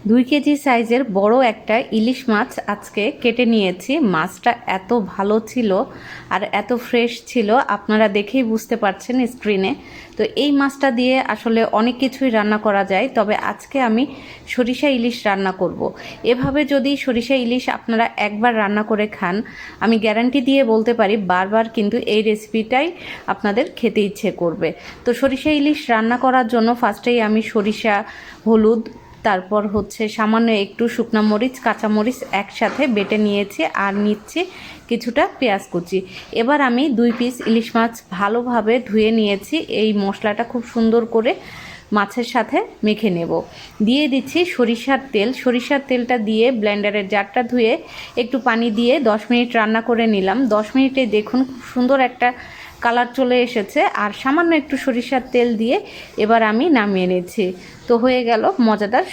2 KG সাইজের বড় একটা ইলিশ মাছ আজকে কেটে নিয়েছি। মাছটা এত ভালো ছিল আর এত ফ্রেশ ছিল, আপনারা দেখেই বুঝতে পারছেন স্ক্রিনে। তো এই মাছটা দিয়ে আসলে অনেক কিছুই রান্না করা যায়, তবে আজকে আমি সরিষা ইলিশ রান্না করব। এভাবে যদি সরিষা ইলিশ আপনারা একবার রান্না করে খান, আমি গ্যারান্টি দিয়ে বলতে পারি বারবার কিন্তু এই রেসিপিটাই আপনাদের খেতে ইচ্ছে করবে। তো সরিষা ইলিশ রান্না করার জন্য ফার্স্টেই আমি সরিষা, হলুদ, তারপর হচ্ছে সামান্য একটু শুকনো মরিচ, কাঁচামরিচ একসাথে বেটে নিয়েছি আর নিচ্ছি কিছুটা পেঁয়াজ কুচি। এবার আমি 2 পিস ইলিশ মাছ ভালোভাবে ধুয়ে নিয়েছি। এই মশলাটা খুব সুন্দর করে মাছের সাথে মেখে নেব। দিয়ে দিচ্ছি সরিষার তেল। সরিষার তেলটা দিয়ে ব্লেন্ডারের জারটা ধুয়ে একটু পানি দিয়ে 10 মিনিট রান্না করে নিলাম। 10 মিনিটে দেখুন খুব সুন্দর একটা কালার চলে এসেছে। আর সামান্য একটু সরিষার তেল দিয়ে এবার আমি নামিয়ে নিচ্ছি। তো হয়ে গেল মজাদার